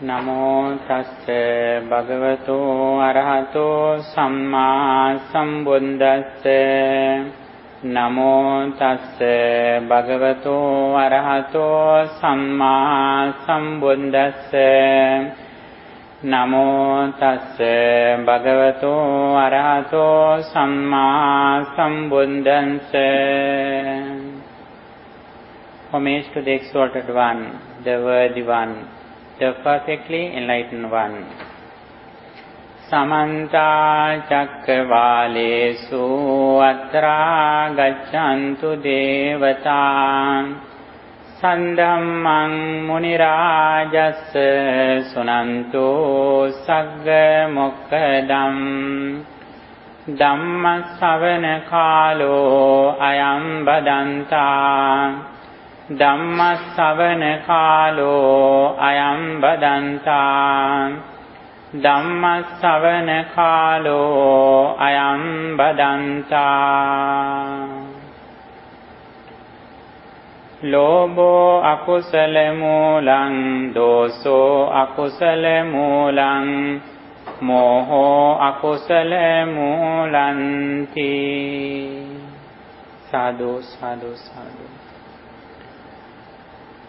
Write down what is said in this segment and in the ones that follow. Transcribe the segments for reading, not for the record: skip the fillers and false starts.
Namo tassa bhagavato arahato samma sambuddhassa. Namo tassa bhagavato arahato samma sambuddhassa. Namo tassa bhagavato arahato samma sambuddhassa. Homage to the exalted one, the worthy one, the perfectly enlightened one. Samanta cakkavalesu atra gaccantu devata sandhammang munirajassa sunantu sagga mokkadam dhamma savana kalo ayam badanta Dhamma savana kalo ayam badanta Dhamma savana kalo ayam badanta Lobo akusala mulang doso akusala mulang moho akusala mulanti. Sadhu, sadhu, sadhu.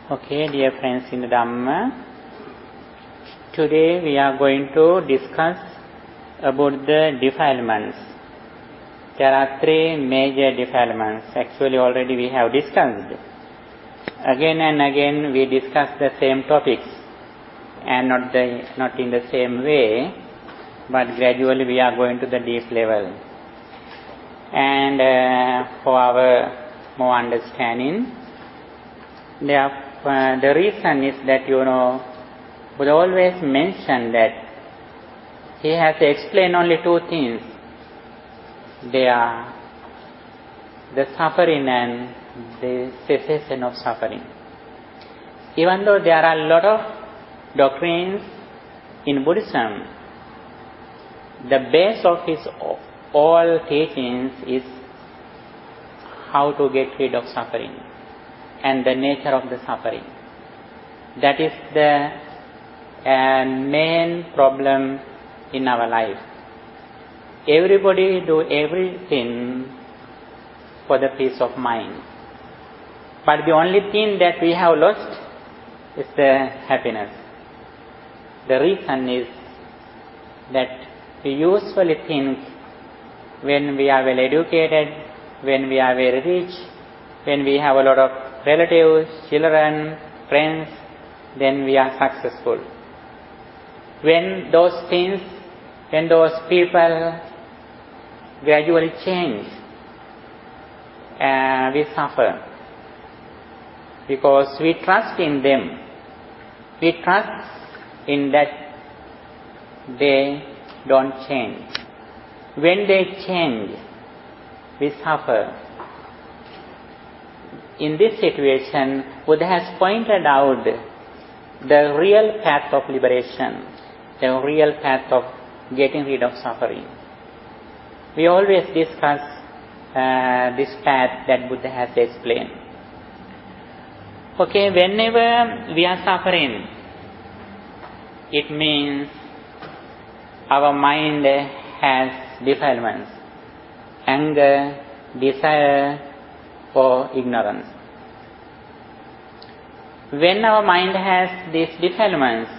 Okay, dear friends in the Dhamma, today we are going to discuss about the defilements. There are three major defilements. Actually, already we have discussed. Again and again we discuss the same topics, and not in the same way, but gradually we are going to the deep level. And for our more understanding, the reason is that, Buddha always mentioned that he has to explain only two things. They are the suffering and the cessation of suffering. Even though there are a lot of doctrines in Buddhism, the base of his all teachings is how to get rid of suffering and the nature of the suffering. That is the main problem in our life. Everybody do everything for the peace of mind. But the only thing that we have lost is the happiness. The reason is that we usually think when we are well educated, when we are very rich, when we have a lot of relatives, children, friends, then we are successful. When those things, when those people gradually change, we suffer. Because we trust in them. We trust in that they don't change. When they change, we suffer. In this situation, Buddha has pointed out the real path of liberation, the real path of getting rid of suffering. We always discuss this path that Buddha has explained. Okay, whenever we are suffering, it means our mind has defilements, anger, desire, or ignorance. When our mind has these defilements,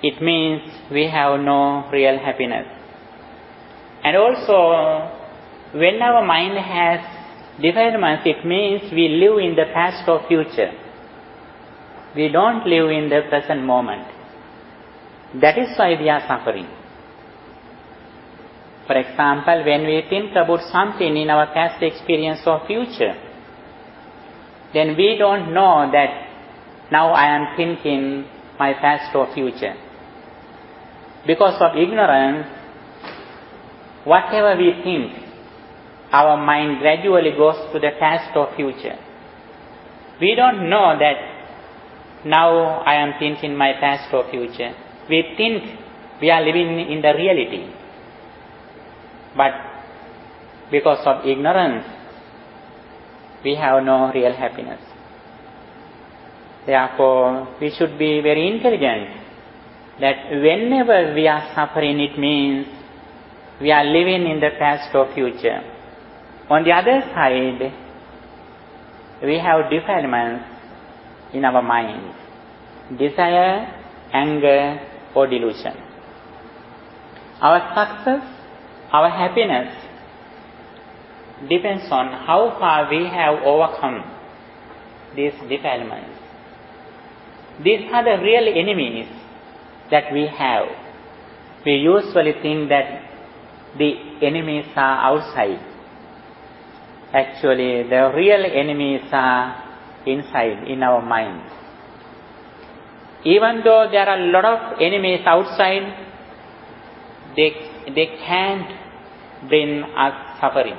it means we have no real happiness. And also, when our mind has defilements, it means we live in the past or future. We don't live in the present moment. That is why we are suffering. For example, when we think about something in our past experience or future, then we don't know that now I am thinking my past or future. Because of ignorance, whatever we think, our mind gradually goes to the past or future. We don't know that now I am thinking my past or future. We think we are living in the reality. But because of ignorance, we have no real happiness. Therefore, we should be very intelligent that whenever we are suffering, it means we are living in the past or future. On the other side, we have defilements in our mind, desire, anger, or delusion. Our success, our happiness depends on how far we have overcome these defilements. These are the real enemies that we have. We usually think that the enemies are outside. Actually, the real enemies are inside, in our mind. Even though there are a lot of enemies outside, they can't bring us suffering.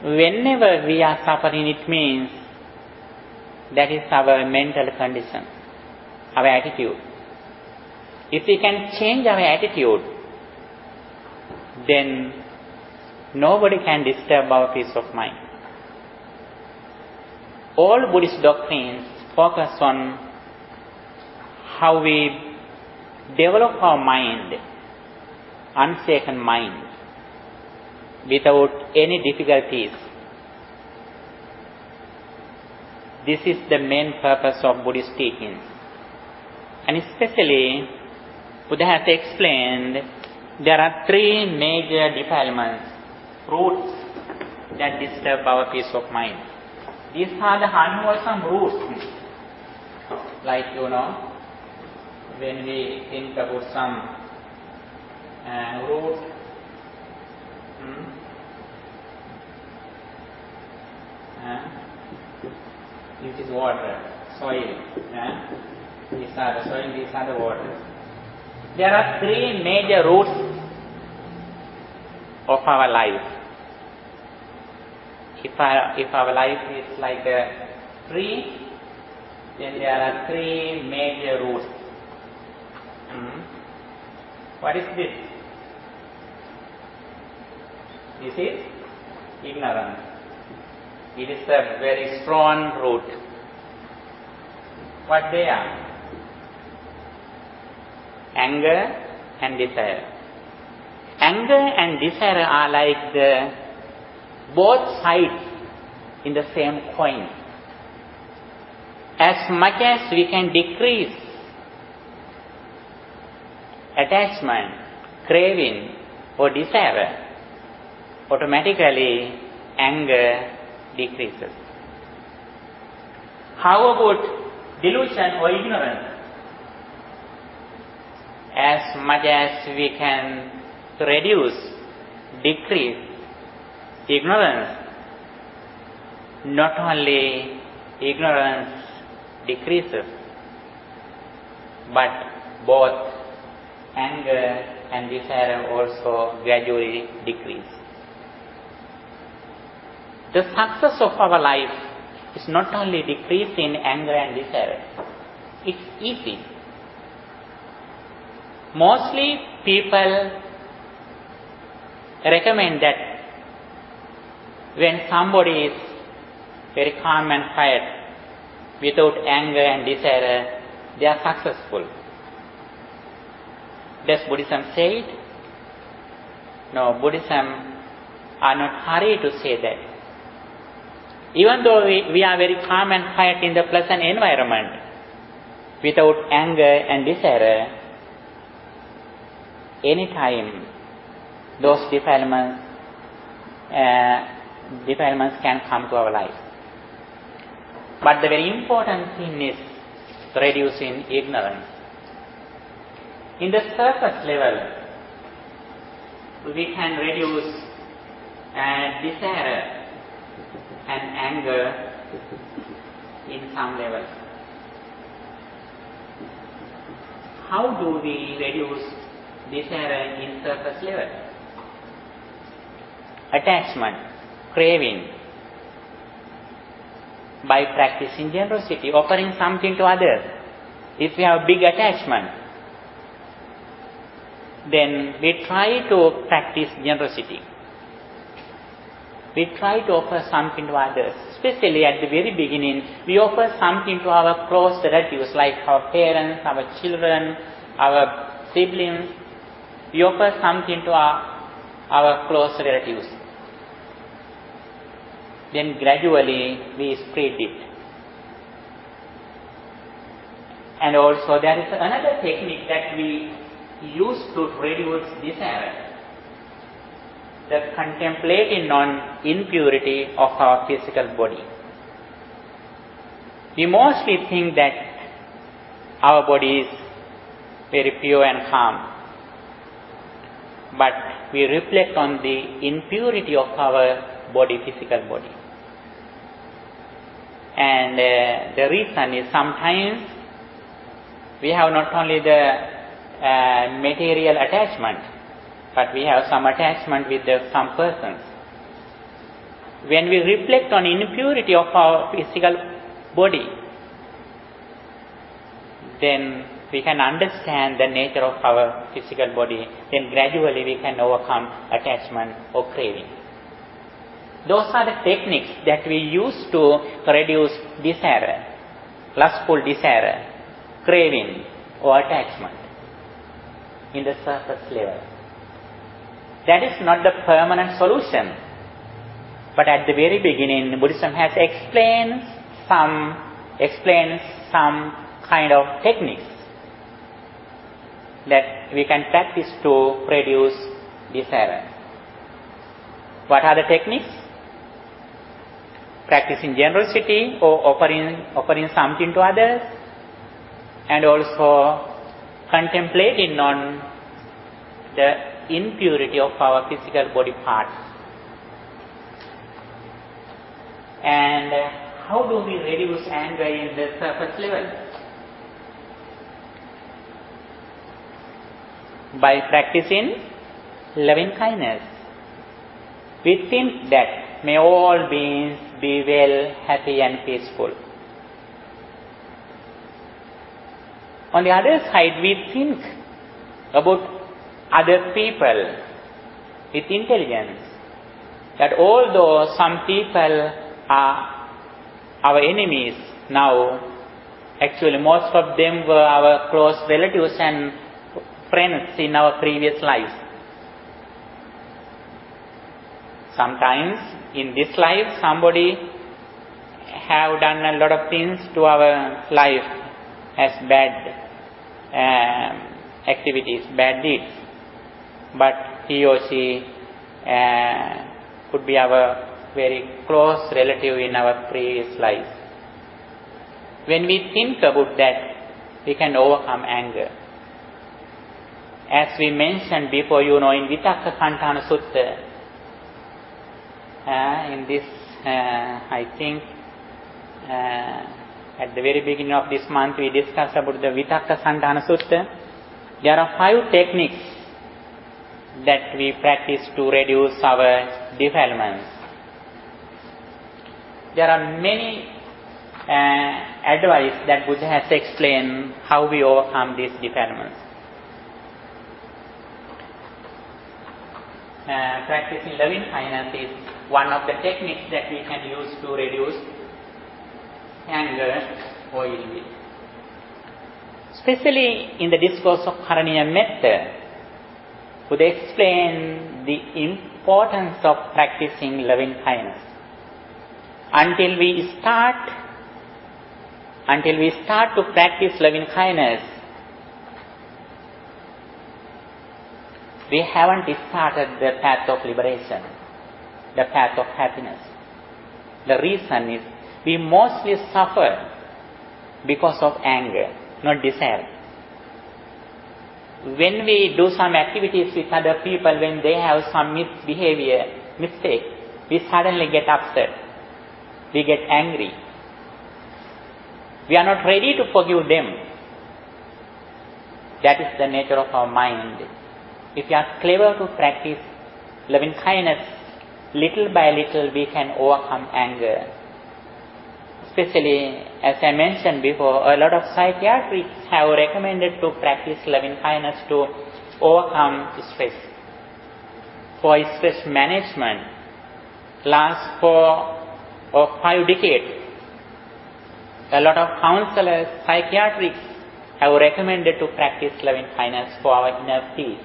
Whenever we are suffering, it means that is our mental condition, our attitude. If we can change our attitude, then nobody can disturb our peace of mind. All Buddhist doctrines focus on how we develop our mind, unshaken mind, without any difficulties. This is the main purpose of Buddhist teachings. And especially, Buddha has explained there are three major defilements, roots that disturb our peace of mind. These are the unwholesome roots. Like, when we think about some root, which is water, soil. These are the soil, these are the water. There are three major roots of our life. If our life is like a tree, then there are three major roots. What is this? This is ignorance. It is a very strong root. What they are? Anger and desire. Anger and desire are like the both sides in the same coin. As much as we can decrease attachment, craving, or desire, automatically anger decreases. How about delusion or ignorance? As much as we can reduce, decrease ignorance, not only ignorance decreases, but both anger and desire also gradually decrease. The success of our life is not only decrease in anger and desire. It's easy. Mostly people recommend that when somebody is very calm and quiet, without anger and desire, they are successful. Does Buddhism say it? No, Buddhism are not hurried to say that. Even though we are very calm and quiet in the pleasant environment, without anger and desire, anytime those defilements can come to our life. But the very important thing is reducing ignorance. In the surface level, we can reduce desire and anger in some levels. How do we reduce desire in surface level? Attachment, craving, by practicing generosity, offering something to others. If we have big attachment, then we try to practice generosity. we try to offer something to others. Especially at the very beginning, we offer something to our close relatives like our parents, our children, our siblings. We offer something to our close relatives. Then gradually we spread it. And also there is another technique that we use to reduce desire. The contemplating on impurity of our physical body. We mostly think that our body is very pure and calm. But we reflect on the impurity of our body, physical body. And the reason is sometimes we have not only the material attachment, but we have some attachment with some persons. When we reflect on impurity of our physical body, then we can understand the nature of our physical body. Then gradually we can overcome attachment or craving. Those are the techniques that we use to reduce desire, lustful desire, craving or attachment in the surface level. That is not the permanent solution. But at the very beginning, Buddhism has explained some kind of techniques that we can practice to reduce desire. What are the techniques? Practicing generosity or offering something to others, and also contemplating on the impurity of our physical body parts. And how do we reduce anger in the surface level? By practicing loving kindness. We think that may all beings be well, happy and peaceful. On the other side, we think about other people with intelligence, that although some people are our enemies now, actually most of them were our close relatives and friends in our previous lives. Sometimes in this life somebody have done a lot of things to our life as bad activities, bad deeds. But he or she could be our very close relative in our previous life. When we think about that, we can overcome anger. As we mentioned before, in Vitakka Kantana Sutta, in this, I think, at the very beginning of this month, we discussed about the Vitakka Sandhana Sutta. There are 5 techniques that we practice to reduce our defilements. There are many advice that Buddha has explained how we overcome these defilements. Practicing loving kindness is one of the techniques that we can use to reduce anger or ill will. Especially in the discourse of Karaniya Metta, Buddha explained the importance of practicing loving kindness. Until we start to practice loving kindness, we haven't started the path of liberation, the path of happiness. The reason is we mostly suffer because of anger, not desire. When we do some activities with other people, when they have some mistake, we suddenly get upset. We get angry. We are not ready to forgive them. That is the nature of our mind. If we are clever to practice loving kindness, little by little we can overcome anger. Especially, as I mentioned before, a lot of psychiatrists have recommended to practice loving kindness to overcome stress. For stress management, last 4 or 5 decades. A lot of counselors, psychiatrists have recommended to practice loving kindness for our inner peace.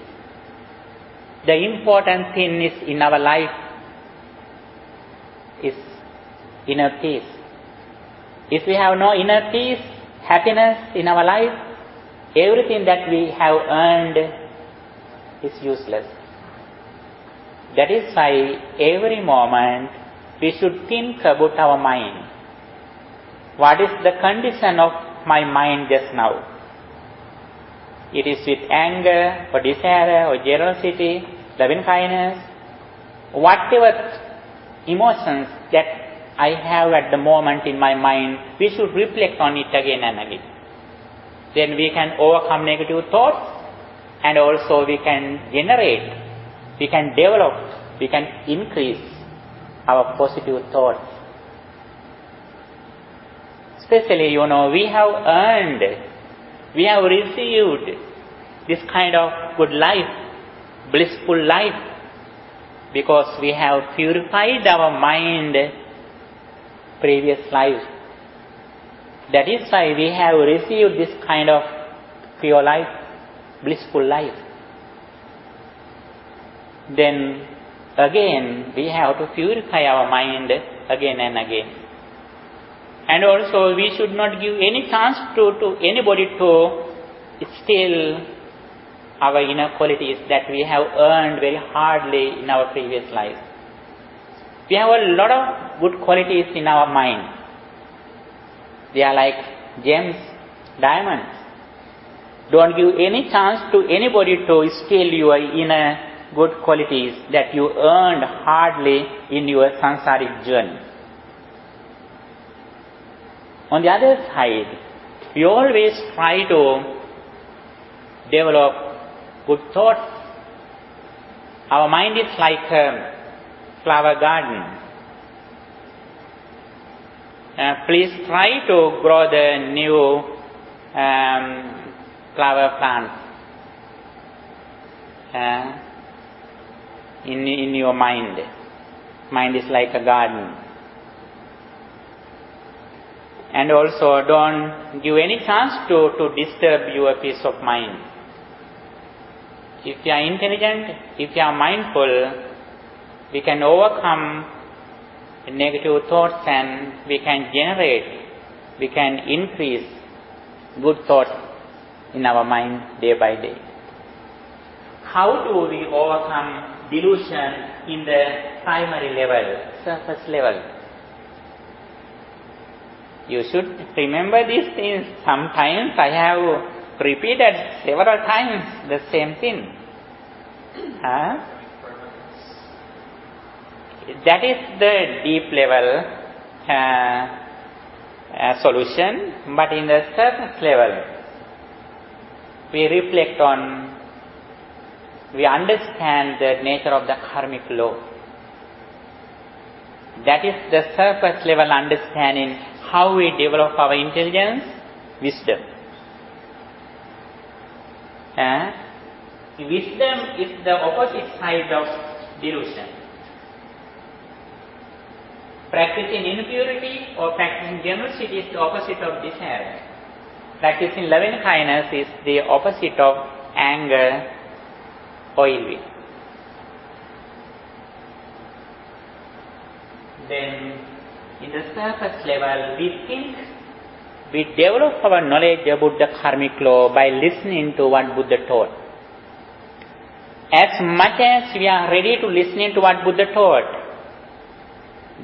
The important thing is in our life is inner peace. If we have no inner peace, happiness in our life, everything that we have earned is useless. That is why every moment we should think about our mind. What is the condition of my mind just now? It is with anger or desire or generosity, loving kindness, whatever emotions that I have at the moment in my mind, we should reflect on it again and again. Then we can overcome negative thoughts, and also we can generate, we can develop, we can increase our positive thoughts. Especially, we have earned, we have received this kind of good life, blissful life, because we have purified our mind previous life. That is why we have received this kind of pure life, blissful life. Then again we have to purify our mind again and again. And also we should not give any chance to anybody to steal our inner qualities that we have earned very hardly in our previous life. We have a lot of good qualities in our mind. They are like gems, diamonds. Don't give any chance to anybody to steal your inner good qualities that you earned hardly in your sansaric journey. On the other side, we always try to develop good thoughts. Our mind is like a flower garden. Please try to grow the new flower plants in your mind. Mind is like a garden. And also don't give any chance to disturb your peace of mind. If you are intelligent, if you are mindful, we can overcome negative thoughts and we can generate, we can increase good thoughts in our mind day by day. How do we overcome delusion in the primary level, surface level? You should remember these things. Sometimes I have repeated several times the same thing. That is the deep level solution, but in the surface level, we reflect on, we understand the nature of the karmic law. That is the surface level understanding how we develop our intelligence, wisdom. Wisdom is the opposite side of delusion. Practicing impurity or practicing generosity is the opposite of desire. Practicing loving kindness is the opposite of anger or ill will. Then, in the surface level, we think, we develop our knowledge about the karmic law by listening to what Buddha taught. As much as we are ready to listen to what Buddha taught,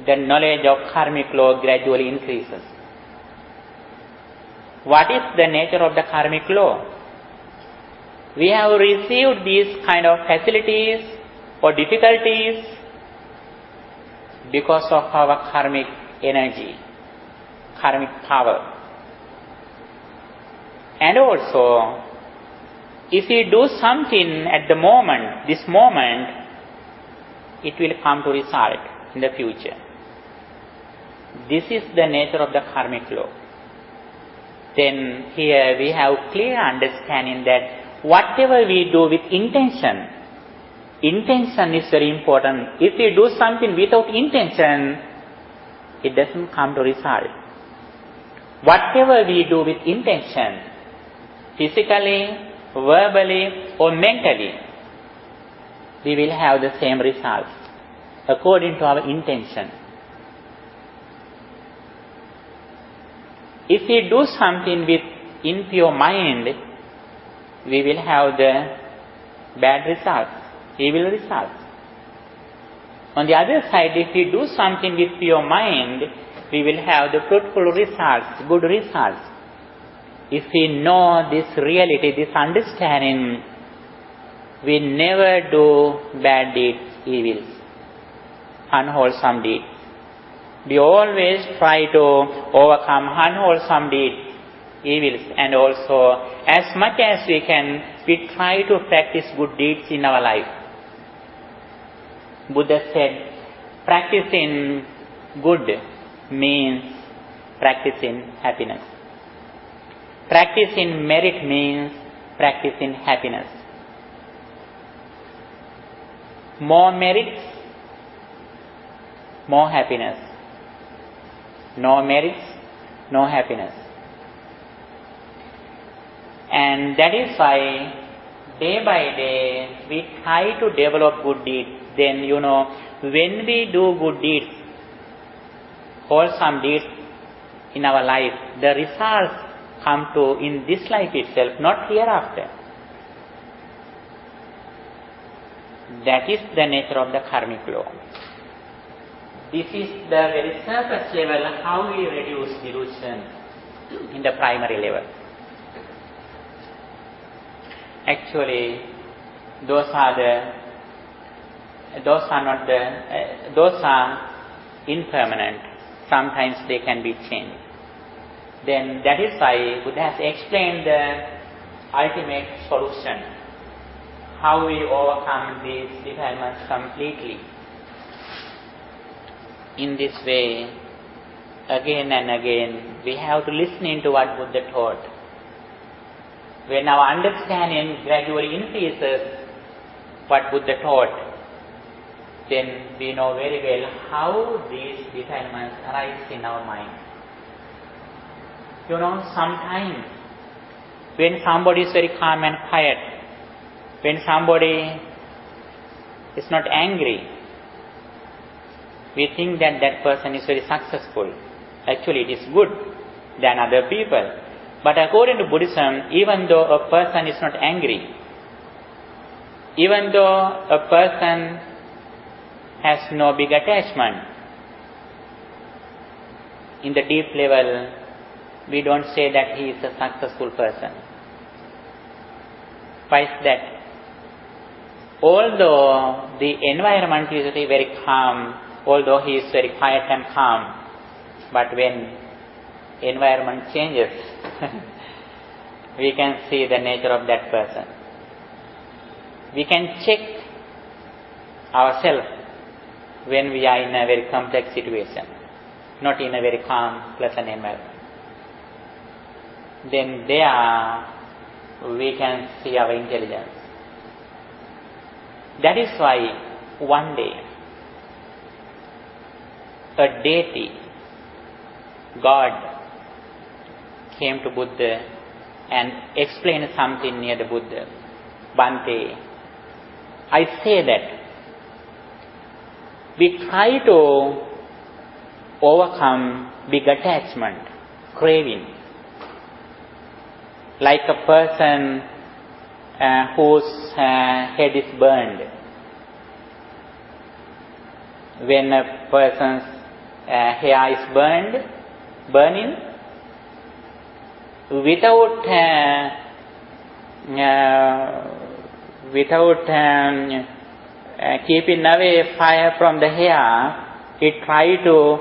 the knowledge of karmic law gradually increases. What is the nature of the karmic law? We have received these kind of facilities or difficulties because of our karmic energy, karmic power. And also, if we do something at the moment, this moment, it will come to result in the future. This is the nature of the karmic law. Then here we have clear understanding that whatever we do with intention, intention is very important. If we do something without intention, it doesn't come to result. Whatever we do with intention, physically, verbally or mentally, we will have the same results according to our intention. If we do something with impure mind, we will have the bad results, evil results. On the other side, if we do something with pure mind, we will have the fruitful results, good results. If we know this reality, this understanding, we never do bad deeds, evils, unwholesome deeds. We always try to overcome unwholesome deeds, evils, and also as much as we can, we try to practice good deeds in our life. Buddha said, practicing good means practicing happiness. Practicing merit means practicing happiness. More merits, more happiness. No merits, no happiness. And that is why day by day we try to develop good deeds. Then, when we do good deeds, wholesome deeds in our life, the results come to in this life itself, not hereafter. That is the nature of the karmic law. This is the very surface level how we reduce delusion in the primary level. Actually, those are impermanent. Sometimes they can be changed. Then that is why Buddha has explained the ultimate solution, how we overcome these defilements completely. In this way, again and again, we have to listen into what Buddha taught. When our understanding gradually increases what Buddha taught, then we know very well how these defilements arise in our mind. Sometimes when somebody is very calm and quiet, when somebody is not angry, we think that that person is very successful. Actually, it is good than other people. But according to Buddhism, even though a person is not angry, even though a person has no big attachment, in the deep level, we don't say that he is a successful person. Why is that? Although the environment is very calm, although he is very quiet and calm, but when environment changes, we can see the nature of that person. We can check ourselves when we are in a very complex situation, not in a very calm, pleasant environment. Then there we can see our intelligence. That is why one day a deity, God, came to Buddha and explained something near the Buddha. Bhante, I say that we try to overcome big attachment, craving, like a person whose head is burned. When a person's hair is burning, without keeping away fire from the hair, he tried to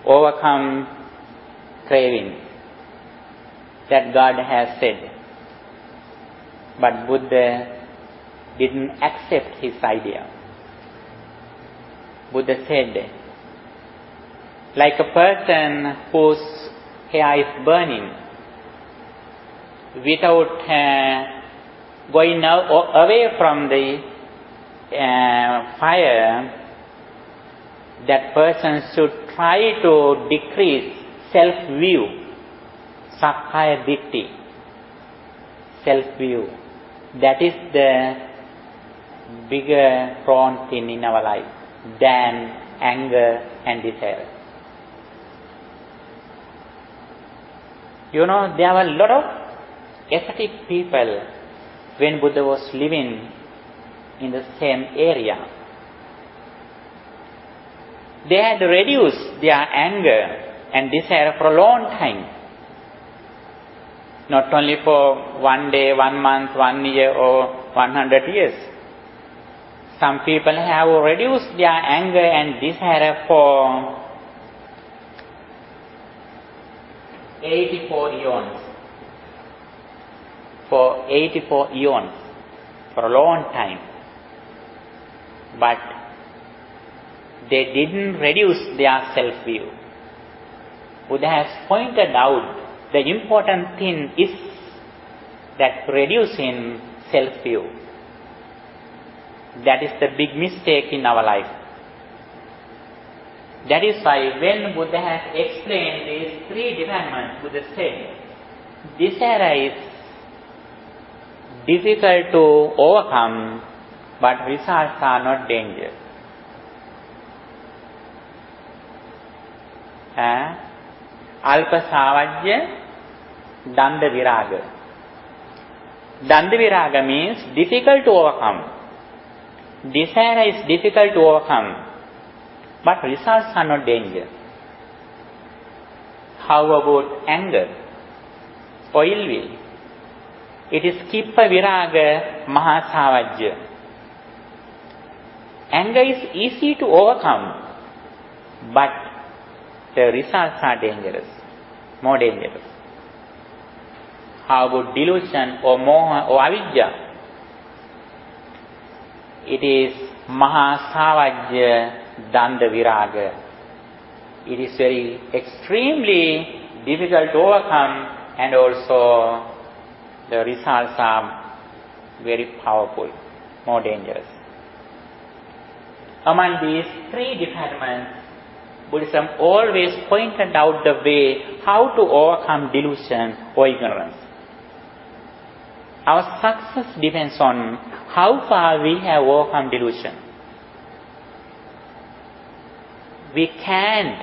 overcome craving that God has said. But Buddha didn't accept his idea. Buddha said, like a person whose hair is burning, without going away from the fire, that person should try to decrease self-view, sakkaya ditthi, self-view. That is the bigger prone thing in our life than anger and desire. You know, there were a lot of ascetic people when Buddha was living in the same area. They had reduced their anger and desire for a long time. Not only for 1 day, 1 month, 1 year or 100 years. Some people have reduced their anger and desire for 84 eons. For 84 eons. For a long time. But they didn't reduce their self-view. Buddha has pointed out the important thing is that reducing self-view. That is the big mistake in our life. That is why when Buddha has explained these 3 defilements, Buddha said, desire is difficult to overcome, but results are not danger. Alpa savajya, danda viraga. Danda viraga means difficult to overcome. Desire is difficult to overcome, but results are not danger. How about anger or ill will? It is kippa viraga mahasavajya. Anger is easy to overcome, but the results are dangerous, more dangerous. How about delusion or moha or avidya? It is mahasavajya danda viraga. It is very extremely difficult to overcome, and also the results are very powerful, more dangerous. Among these 3 defilements, Buddhism always pointed out the way how to overcome delusion or ignorance. Our success depends on how far we have overcome delusion. We can't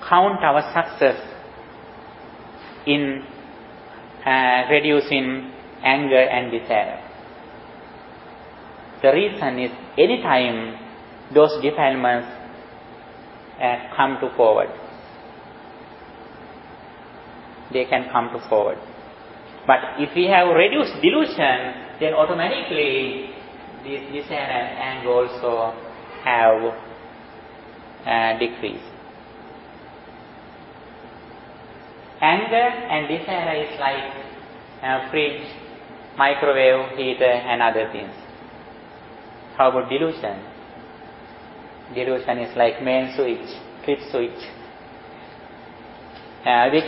count our success in reducing anger and desire. The reason is anytime those defilements come to forward, they can come to forward. But if we have reduced delusion, then automatically this desire and anger also have decreased. Anger and desire is like fridge, microwave, heater and other things. How about delusion? Delusion is like main switch, trip switch. We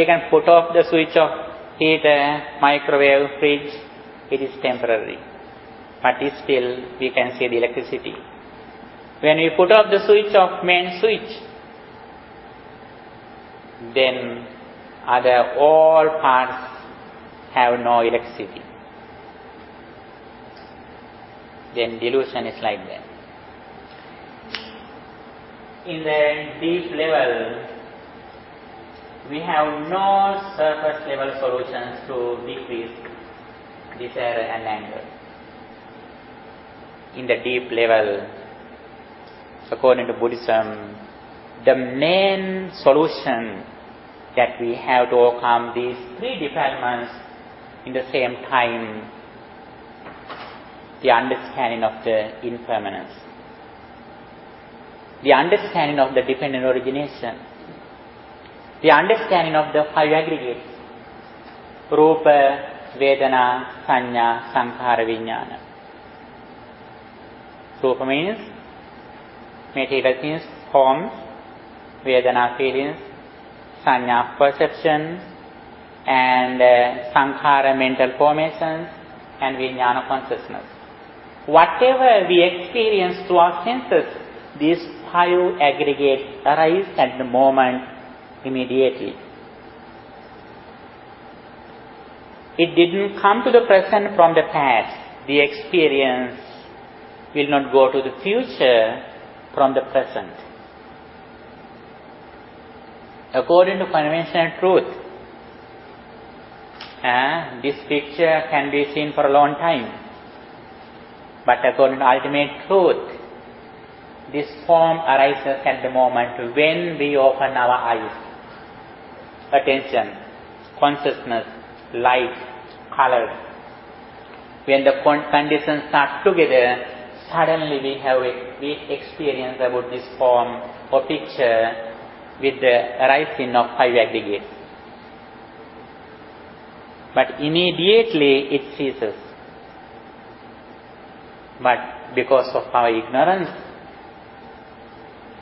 can put off the switch of heater, microwave, fridge. It is temporary, but still we can see the electricity. When we put off the switch of main switch, then all parts have no electricity. Then delusion is like that. In the deep level, we have no surface level solutions to decrease desire and anger. In the deep level, according to Buddhism, the main solution that we have to overcome these 3 defilements in the same time, the understanding of the impermanence, the understanding of the dependent origination, the understanding of the 5 aggregates, Rupa, Vedana, Sanya, Sankhara, Vijnana. Rupa means material things, forms, Vedana feelings, Sanya perception, and Sankhara mental formations, and Vijnana consciousness. whatever we experience through our senses, these 5 aggregates arise at the moment immediately. It didn't come to the present from the past. The experience will not go to the future from the present. According to conventional truth, this picture can be seen for a long time. But according to ultimate truth, this form arises at the moment when we open our eyes. Attention, consciousness, light, color. When the conditions are together, suddenly we experience about this form or picture with the arising of 5 aggregates. But immediately it ceases. But because of our ignorance,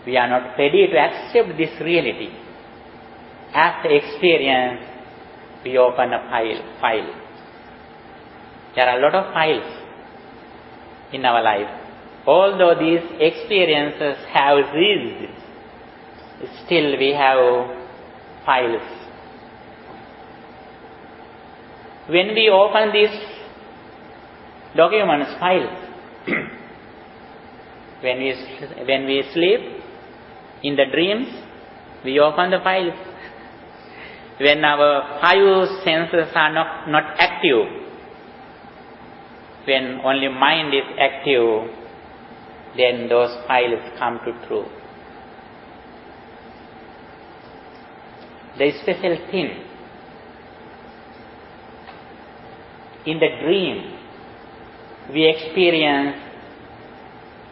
we are not ready to accept this reality. After experience, we open a file. There are a lot of files in our life. Although these experiences have ceased, still we have files. When we open these documents, files, when we sleep, in the dreams, we open the files. When our 5 senses are not active, when only mind is active, then those files come to truth. The special thing, in the dream, we experience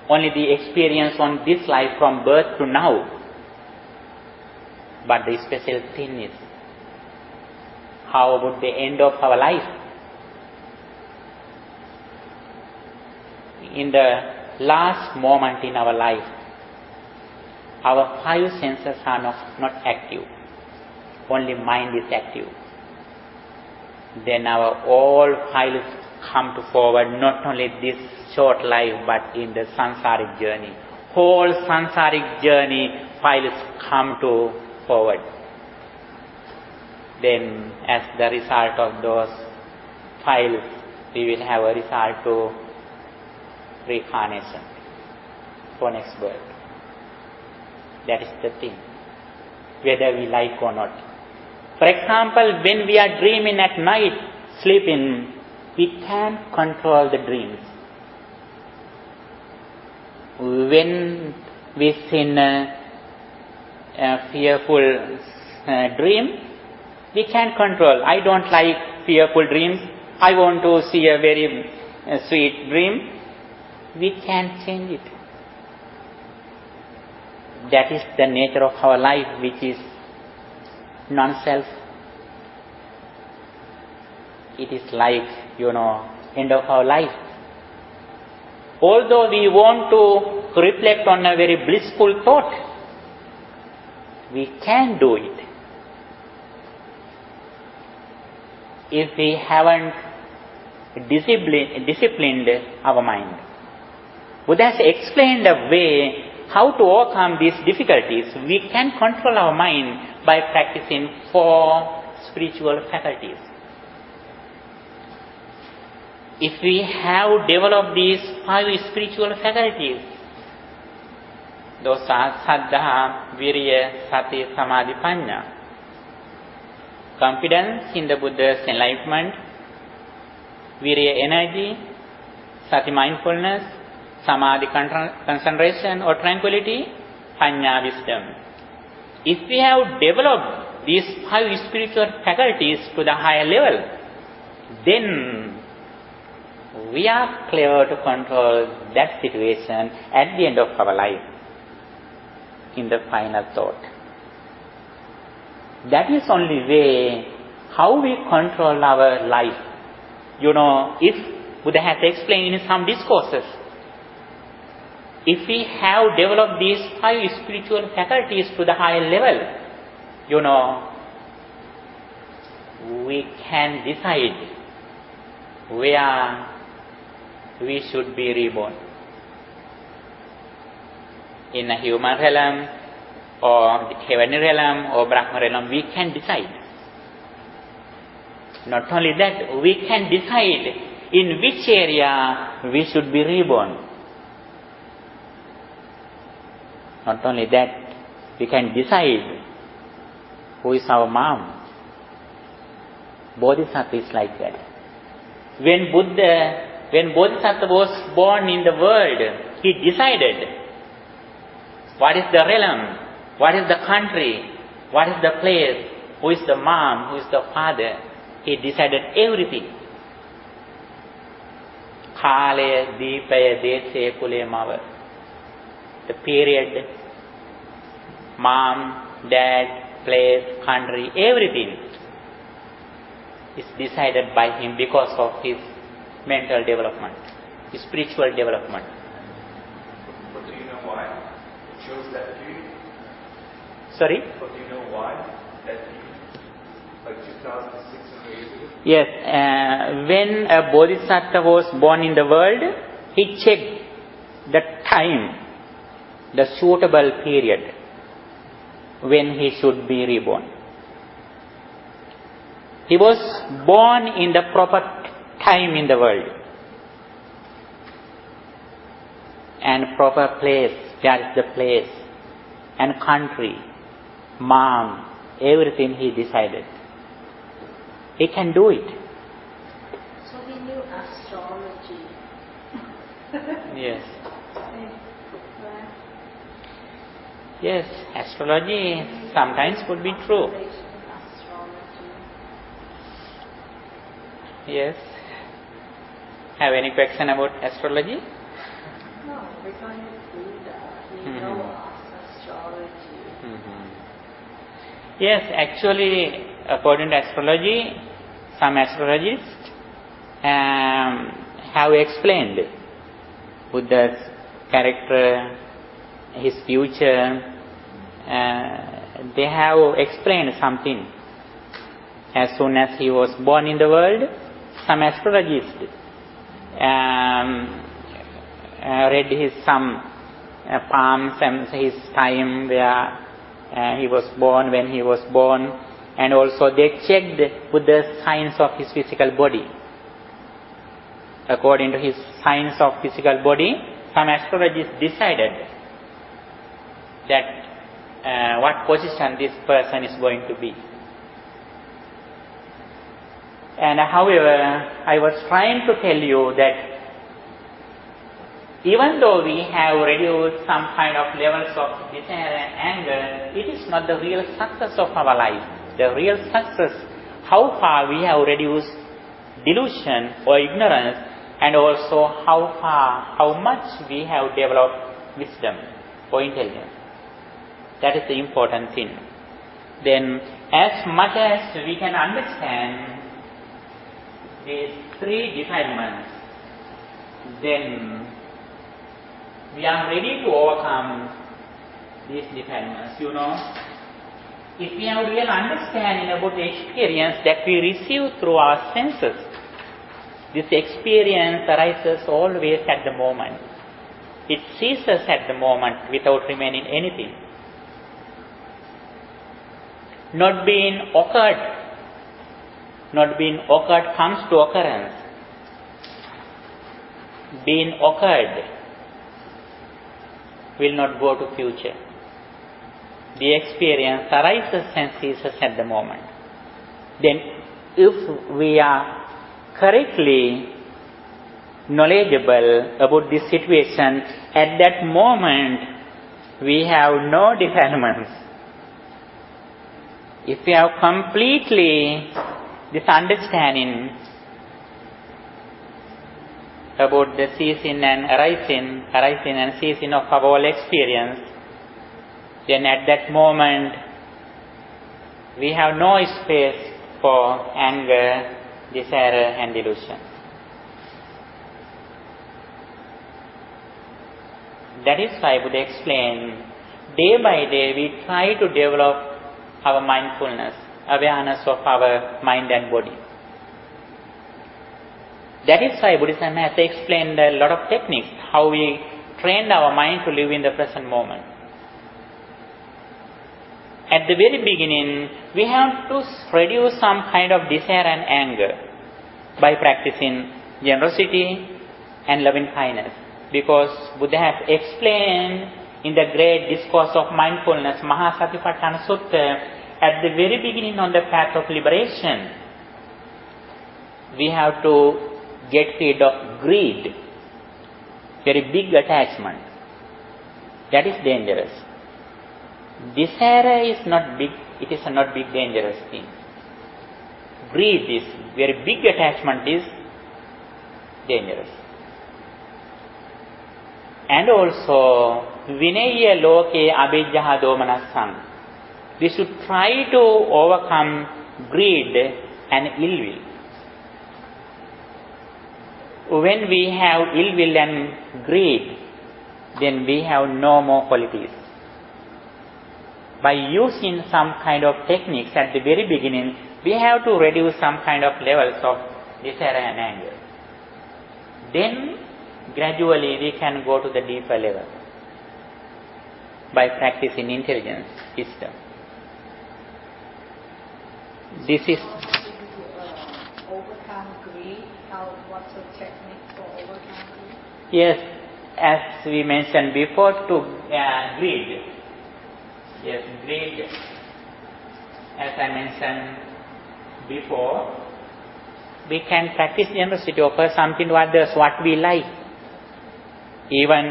only the experience on this life from birth to now. But the special thing is, how about the end of our life? In the last moment in our life, our 5 senses are not active. Only mind is active. Then our all files come to forward, not only this short life, but in the sansaric journey. Whole sansaric journey, files come to forward. Then, as the result of those files, we will have a result to reincarnation for next birth. That is the thing, whether we like or not. For example, when we are dreaming at night, sleeping, we can't control the dreams. When we see a fearful dream, we can't control. I don't like fearful dreams. I want to see a very sweet dream. We can't change it. That is the nature of our life, which is non-self. It is like, end of our life. Although we want to reflect on a very blissful thought, we can do it. If we haven't disciplined our mind. Buddha has explained a way how to overcome these difficulties. We can control our mind by practicing 4 spiritual faculties. If we have developed these 5 spiritual faculties, those are Saddha, Virya, Sati, Samadhi, Panya. Confidence in the Buddha's enlightenment, Virya energy, Sati mindfulness, Samadhi concentration or tranquility, Panya wisdom. If we have developed these 5 spiritual faculties to the higher level, then we are clever to control that situation at the end of our life, in the final thought. That is only way how we control our life. If Buddha has explained in some discourses, if we have developed these 5 spiritual faculties to the higher level, we can decide where we should be reborn. In a human realm, or the heavenly realm, or Brahma realm, we can decide. Not only that, we can decide in which area we should be reborn. Not only that, we can decide who is our mom. Bodhisattva is like that. When Bodhisattva was born in the world, he decided what is the realm, what is the country, what is the place, who is the mom, who is the father. He decided everything. Kale, Deepaya, Deshe, Kule, Mava. The period, mom, dad, place, country, everything is decided by him because of his mental development, his spiritual development. But do you know why it chose that view? Sorry? But do you know why that view? Like 2,600 years ago? Yes, when a Bodhisattva was born in the world, he checked the time, the suitable period when he should be reborn. He was born in the proper time in the world and proper place, where is the place and country, mom, everything he decided. He can do it. So he knew astrology. Yes. Yes, astrology sometimes could be true. Yes. Have any question about astrology? No, because Buddha, he knows astrology. Yes, actually, according to astrology, some astrologists have explained Buddha's character, his future. They have explained something. As soon as he was born in the world, some astrologists read his some palms and his time where he was born, when he was born, and also they checked Buddha's signs of his physical body. According to his signs of physical body, some astrologists decided that what position this person is going to be. And however, I was trying to tell you that even though we have reduced some kind of levels of desire and anger, it is not the real success of our life. The real success, how far we have reduced delusion or ignorance, and also how much we have developed wisdom or intelligence. That is the important thing. Then, as much as we can understand these three defilements, then we are ready to overcome these defilements. You know, if we have real understanding about the experience that we receive through our senses, this experience arises always at the moment. It ceases at the moment without remaining anything. Not being occurred comes to occurrence. Being occurred will not go to future. The experience arises and ceases at the moment. Then if we are correctly knowledgeable about this situation, at that moment we have no defilements. If we have completely this understanding about the ceasing and arising and ceasing of our whole experience, then at that moment we have no space for anger, desire and delusion. That is why Buddha explained, day by day we try to develop our mindfulness, awareness of our mind and body. That is why Buddhism has explained a lot of techniques, how we train our mind to live in the present moment. At the very beginning, we have to reduce some kind of desire and anger by practicing generosity and loving kindness. Because Buddha has explained in the great discourse of mindfulness, Mahasatipatthana Sutta, at the very beginning on the path of liberation, we have to get rid of greed, very big attachment. That is dangerous. Desire is not big, it is not big dangerous thing. Greed is, very big attachment is dangerous. And also, Vinaya Loke Abhijjaha Domanasam. We should try to overcome greed and ill will. When we have ill will and greed, then we have no more qualities. By using some kind of techniques at the very beginning, we have to reduce some kind of levels of desire and anger. Then, gradually we can go to the deeper level by practicing intelligence system. This is overcome greed. What's the technique for overcome greed? Yes, as we mentioned before, to greed. Yes, greed. As I mentioned before, we can practice generosity, offer something to others what we like. Even,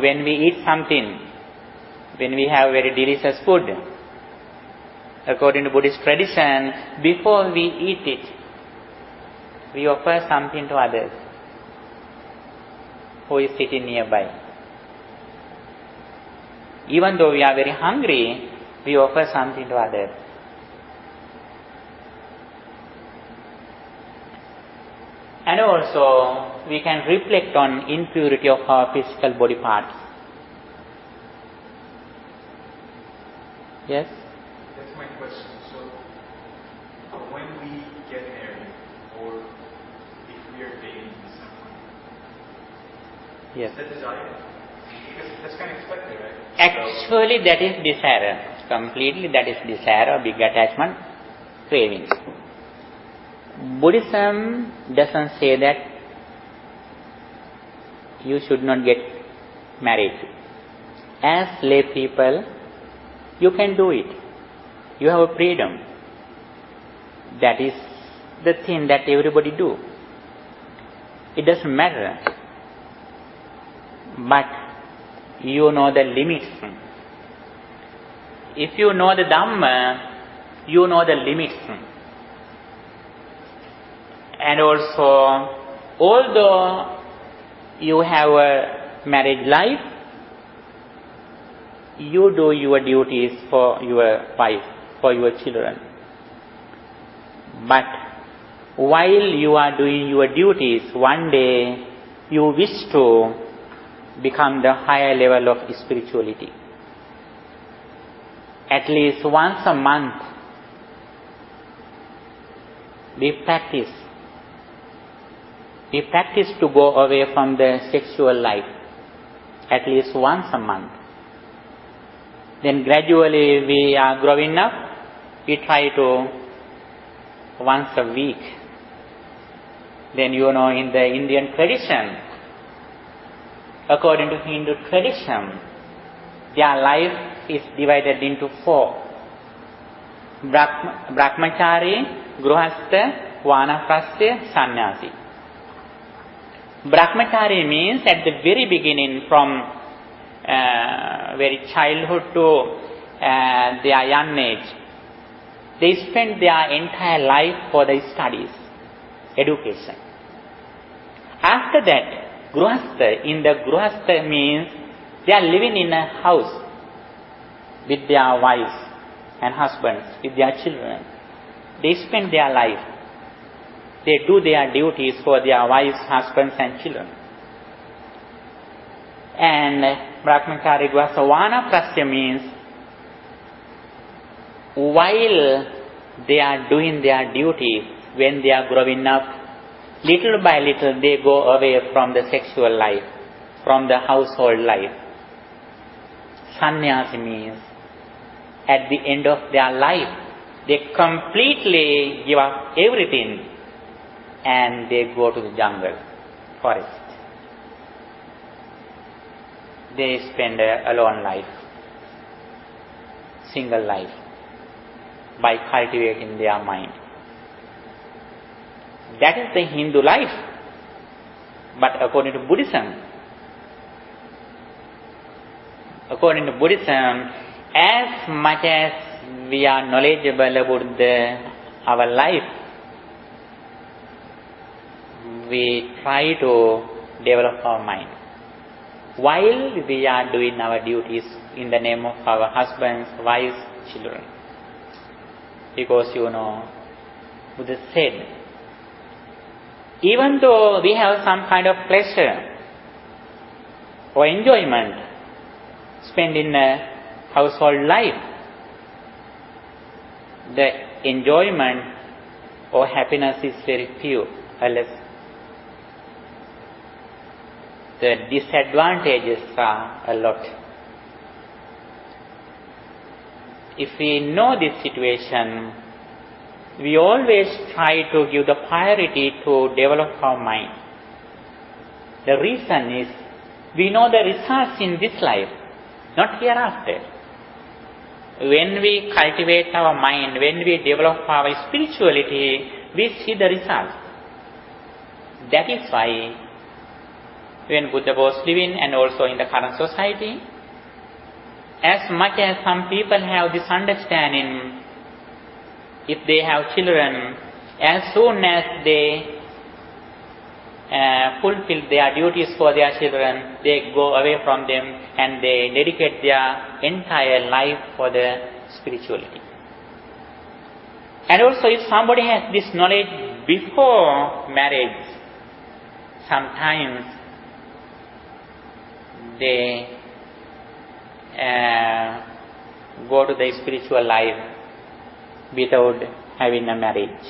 when we eat something, when we have very delicious food, according to Buddhist tradition, before we eat it, we offer something to others who is sitting nearby. Even though we are very hungry, we offer something to others. And also, we can reflect on impurity of our physical body parts. Yes? That's my question. So, when we get married, or if we are dating someone, Yes. is that desire? Because that's kind of expected, right? Actually, that is desire. Completely, that is desire, or big attachment, craving. Buddhism doesn't say that you should not get married. As lay people, you can do it. You have a freedom. That is the thing that everybody do. It doesn't matter. But you know the limits. If you know the Dhamma, you know the limits. And also, although you have a marriage life, you do your duties for your wife, for your children. But while you are doing your duties, one day you wish to become the higher level of spirituality. At least once a month, we practice to go away from the sexual life, at least once a month. Then gradually we are growing up, we try to once a week. Then in the Indian tradition, according to Hindu tradition, their life is divided into 4. Brahmachari, Gruhastha, Vanaprastha, Sannyasi. Brahmachari means at the very beginning, from very childhood to their young age, they spend their entire life for the studies, education. After that, Gruhastha, in the Gruhastha means they are living in a house with their wives and husbands, with their children. They spend their life. They do their duties for their wives, husbands and children. And Brahmachari Grahasavana Prasya means while they are doing their duties, when they are growing up, Little by little they go away from the sexual life, from the household life. Sannyasi means at the end of their life, they completely give up everything and they go to the jungle, forest. They spend a alone life, single life, by cultivating their mind. That is the Hindu life. But according to Buddhism, as much as we are knowledgeable about our life, we try to develop our mind while we are doing our duties in the name of our husbands, wives, children. Because Buddha said, even though we have some kind of pleasure or enjoyment spent in a household life, the enjoyment or happiness is very few, unless the disadvantages are a lot. If we know this situation, we always try to give the priority to develop our mind. The reason is, we know the results in this life, not hereafter. When we cultivate our mind, when we develop our spirituality, we see the results. That is why when Buddha was living and also in the current society, as much as some people have this understanding, if they have children, as soon as they fulfill their duties for their children, they go away from them and they dedicate their entire life for the spirituality. And also, if somebody has this knowledge before marriage, sometimes they go to the spiritual life without having a marriage.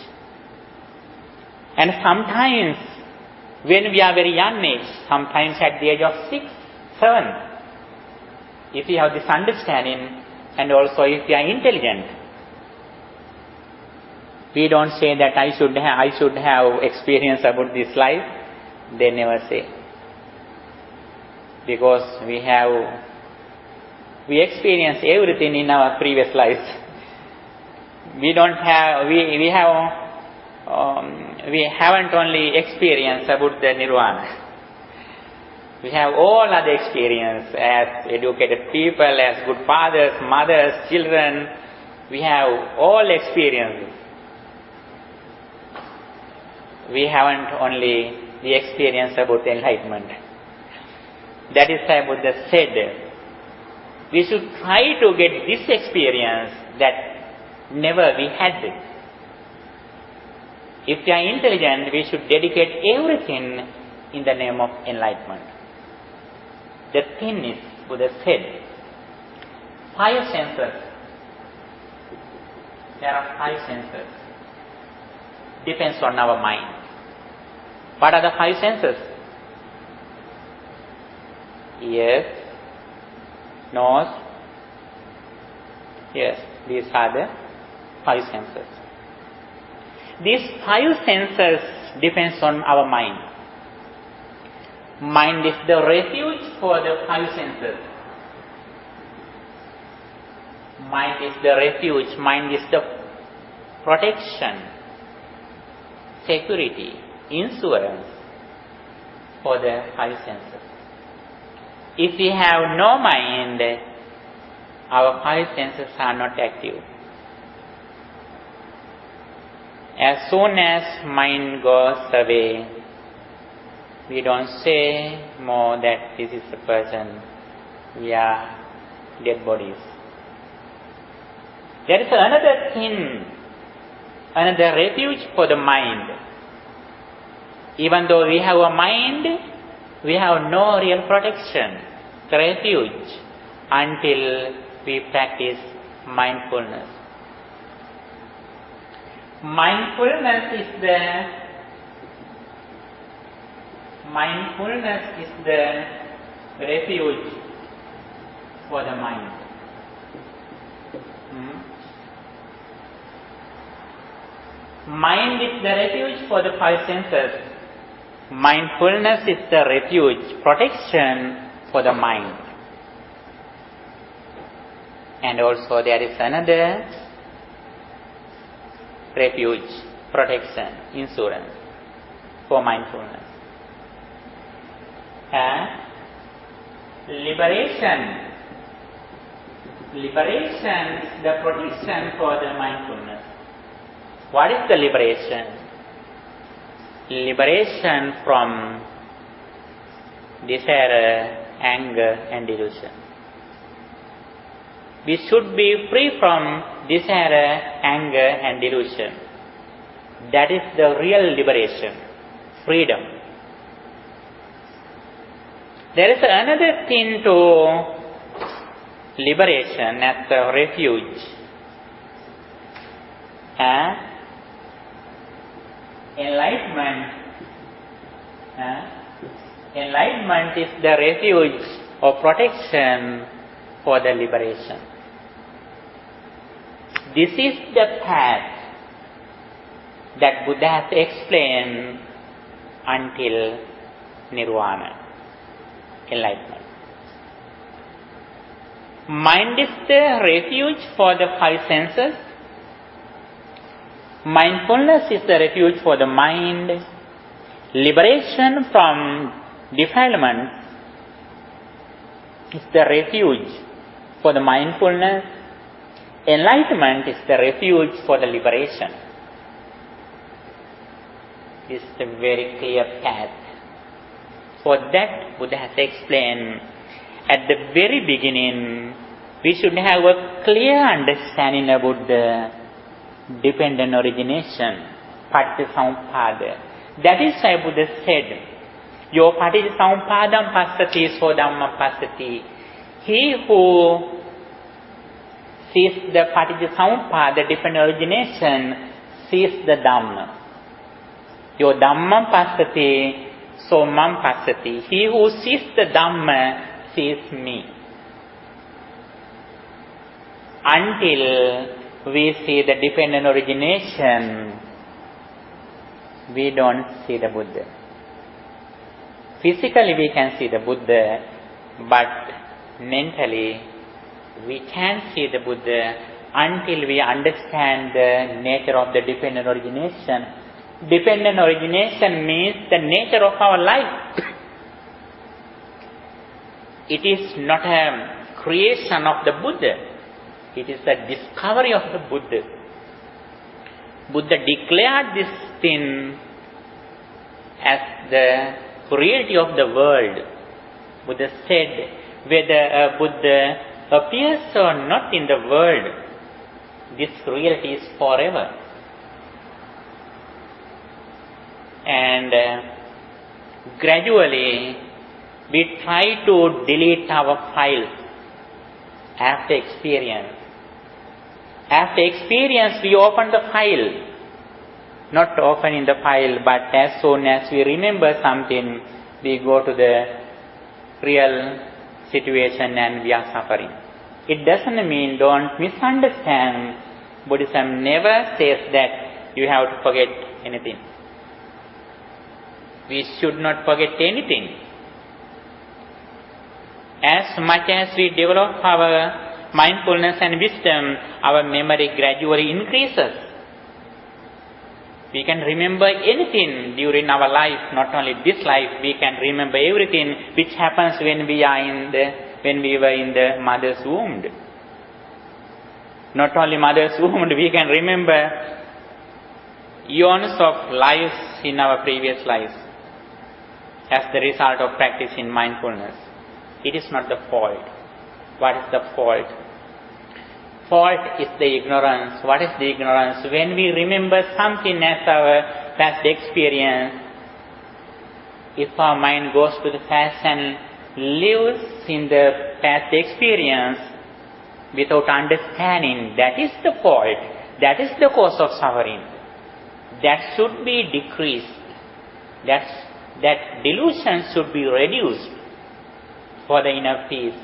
And sometimes, when we are very young age, sometimes at the age of 6, 7, if we have this understanding and also if we are intelligent, we don't say that I should have experience about this life. They never say. Because we experience everything in our previous lives. We haven't only experienced about the nirvana. We have all other experience as educated people, as good fathers, mothers, children. We have all experiences. We haven't only the experience about enlightenment. That is why Buddha said, we should try to get this experience that never we had it. If we are intelligent, we should dedicate everything in the name of enlightenment. The thing is, Buddha said, 5 senses. There are 5 senses. Depends on our mind. What are the 5 senses? Ears, nose. Yes, these are the 5 senses. These 5 senses depends on our mind. Mind is the refuge for the 5 senses. Mind is the refuge. Mind is the protection, security, insurance for the 5 senses. If we have no mind, our 5 senses are not active. As soon as mind goes away, we don't say more that this is the person. We are dead bodies. There is another thing, another refuge for the mind. Even though we have a mind, we have no real protection, refuge, until we practice mindfulness. Mindfulness is the Mindfulness is the refuge for the mind. Mind is the refuge for the five senses. Mindfulness is the refuge, protection for the mind. And also there is another refuge, protection, insurance for mindfulness. Liberation. Liberation is the protection for the mindfulness. What is the liberation? Liberation from desire, anger and delusion. We should be free from desire, anger and delusion. That is the real liberation, freedom. There is another thing to liberation as a refuge. Enlightenment. Enlightenment is the refuge or protection for the liberation. This is the path that Buddha has explained until Nirvana, enlightenment. Mind is the refuge for the five senses. Mindfulness is the refuge for the mind. Liberation from defilement is the refuge for the mindfulness. Enlightenment is the refuge for the liberation. This is a very clear path. For that, Buddha has explained, at the very beginning, we should have a clear understanding about the dependent origination, Paticcasamuppada. That is why Buddha said, Yo Paticcasamuppadam passati so Dhamma passati. He who sees the Paticcasamuppada, the dependent origination, sees the Dhamma. Yo Dhammam passati so Mam passati. He who sees the Dhamma sees me. Until we see the dependent origination, we don't see the Buddha. Physically we can see the Buddha, but mentally we can't see the Buddha until we understand the nature of the dependent origination. Dependent origination means the nature of our life. It is not a creation of the Buddha. It is a discovery of the Buddha. Buddha declared this thing as the reality of the world. Buddha said, whether a Buddha appears or not in the world, this reality is forever. And gradually we try to delete our files after experience. After experience, we open the file. Not opening the file, but as soon as we remember something, we go to the real situation and we are suffering. It doesn't mean, don't misunderstand, Buddhism never says that you have to forget anything. We should not forget anything. As much as we develop our mindfulness and wisdom, our memory gradually increases. We can remember anything during our life, not only this life, we can remember everything which happens when we were in the mother's womb. Not only mother's womb, we can remember eons of lives in our previous lives as the result of practicing mindfulness. It is not the fault. What is the fault? Fault is the ignorance. What is the ignorance? When we remember something as our past experience, if our mind goes to the past and lives in the past experience without understanding, that is the fault. That is the cause of suffering. That should be decreased. That that delusion should be reduced for the inner peace.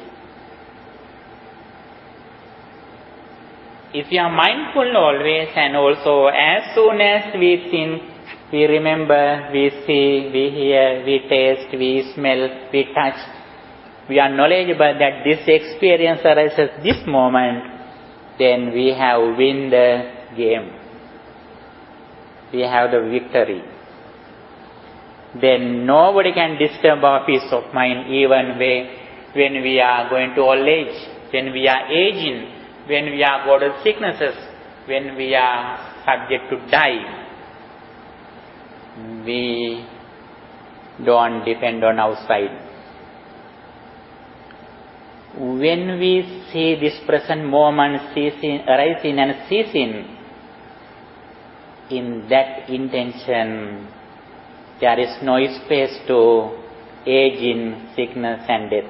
If we are mindful always, and also as soon as we think, we remember, we see, we hear, we taste, we smell, we touch, we are knowledgeable that this experience arises this moment, then we have won the game. We have the victory. Then nobody can disturb our peace of mind, even when we are going to old age, when we are aging, when we are got sicknesses, when we are subject to die. We don't depend on outside. When we see this present moment ceasing, arising and ceasing, in that intention, there is no space to aging, sickness and death.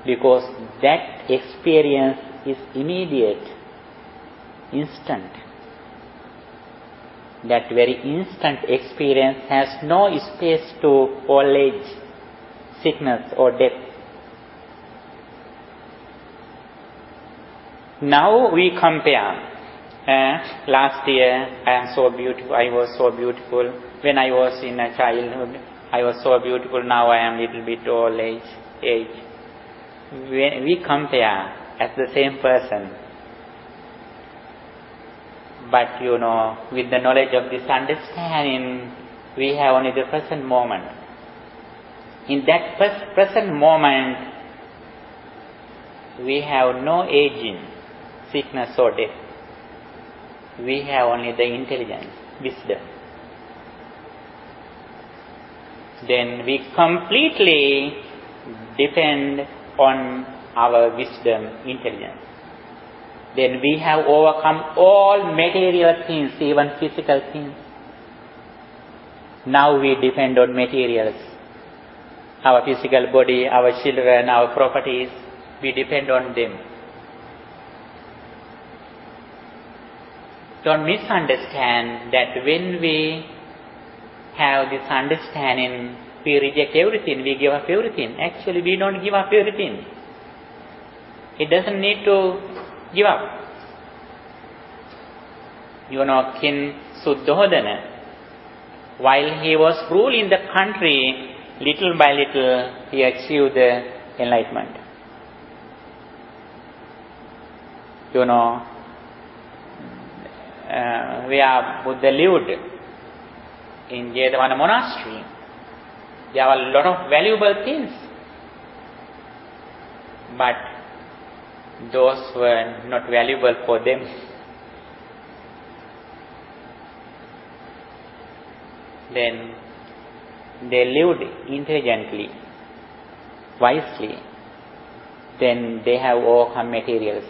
Because that experience is immediate, instant. That very instant experience has no space to old age, sickness or death. Now we compare. Last year I was so beautiful. When I was in a childhood, I was so beautiful. Now I am little bit old age. When we compare as the same person, but with the knowledge of this understanding, we have only the present moment. In that present moment, we have no aging, sickness or death. We have only the intelligence, wisdom. Then we completely depend on our wisdom, intelligence. Then we have overcome all material things, even physical things. Now we depend on materials. Our physical body, our children, our properties, we depend on them. Don't misunderstand that when we have this understanding, we reject everything, we give up everything. Actually, we don't give up everything. It doesn't need to give up. King Usgoda, while he was ruling the country, little by little, he achieved the enlightenment. Where Buddha lived, in Jetavana monastery, there were a lot of valuable things, but those were not valuable for them. Then they lived intelligently, wisely. Then they have overcome materials.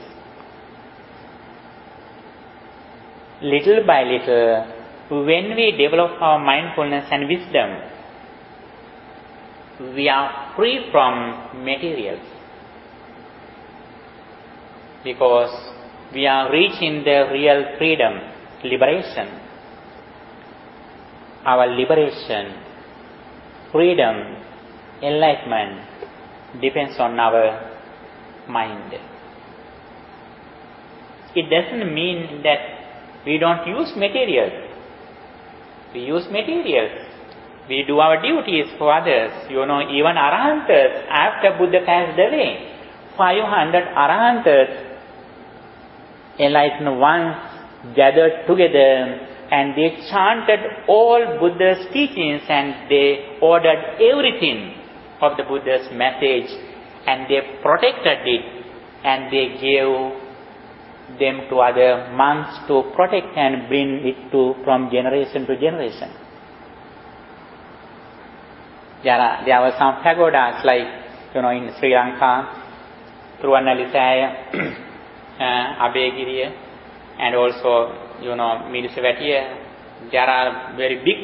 Little by little, when we develop our mindfulness and wisdom, we are free from materials. Because we are reaching the real freedom, liberation. Our liberation, freedom, enlightenment depends on our mind. It doesn't mean that we don't use materials. We use materials. We do our duties for others. Even Arahantas, after Buddha passed away, 500 Arahantas, enlightened ones, gathered together, and they chanted all Buddha's teachings, and they ordered everything of the Buddha's message, and they protected it, and they gave them to other monks to protect and bring it from generation to generation. There were some pagodas like, in Sri Lanka, Truvanalisaya, Abhayagiriya, and also, Milisavatiya. There are very big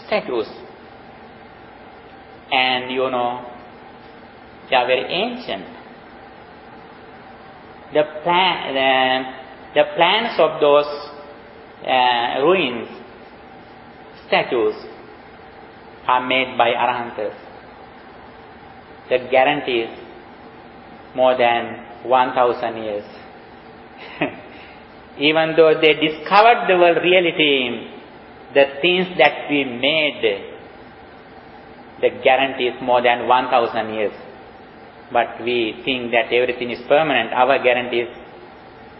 statues. And, they are very ancient. The plans of those ruins, statues, are made by Arahantas. The guarantee is more than 1,000 years. Even though they discovered the world reality, the things that we made, the guarantee is more than 1,000 years. But we think that everything is permanent. Our guarantee is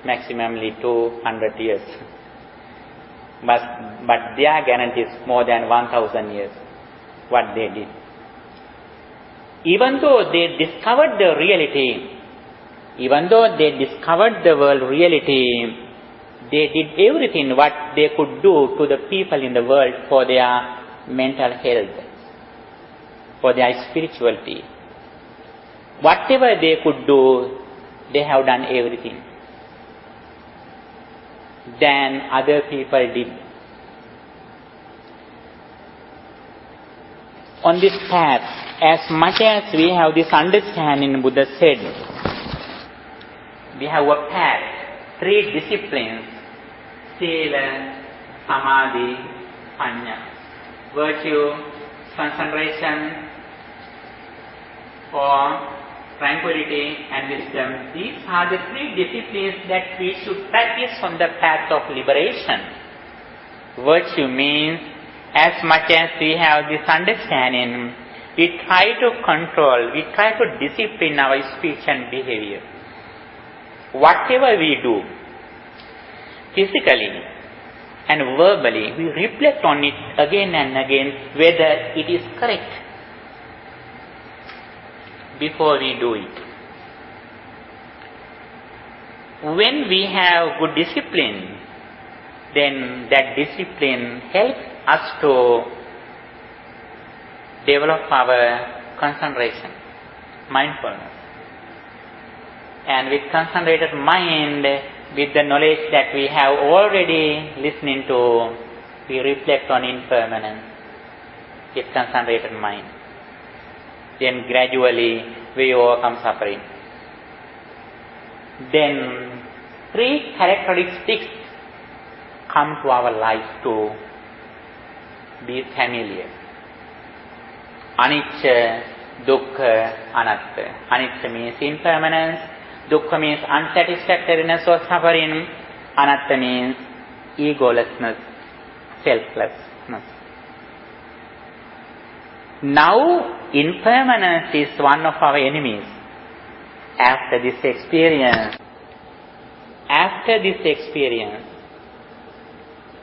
maximally 200 years. But their guarantee is more than 1,000 years, what they did. Even though they discovered the reality, even though they discovered the world reality, they did everything what they could do to the people in the world for their mental health, for their spirituality. Whatever they could do, they have done everything. Then other people did. On this path, as much as we have this understanding, Buddha said, we have a path, 3 disciplines, Sila, Samadhi, Panya. Virtue, concentration, or tranquility and wisdom. These are the 3 disciplines that we should practice on the path of liberation. Virtue means, as much as we have this understanding, we try to control, we try to discipline our speech and behavior. Whatever we do, physically and verbally, we reflect on it again and again whether it is correct before we do it. When we have good discipline, then that discipline helps us to develop our concentration, mindfulness. And with concentrated mind, with the knowledge that we have already listening to, we reflect on impermanence with concentrated mind. Then gradually we overcome suffering. Then 3 characteristics come to our life to be familiar. Anicca, dukkha, anatta. Anicca means impermanence. Dukkha means unsatisfactoriness or suffering. Anatta means egolessness, selflessness. Now, impermanence is one of our enemies. After this experience,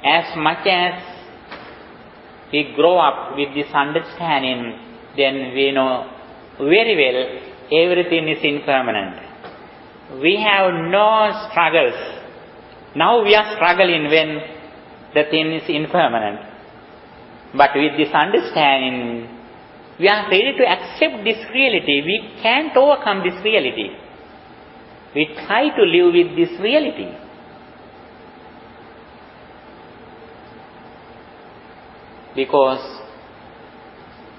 as much as we grow up with this understanding, then we know very well everything is impermanent. We have no struggles. Now we are struggling when the thing is impermanent. But with this understanding, we are ready to accept this reality. We can't overcome this reality. We try to live with this reality. Because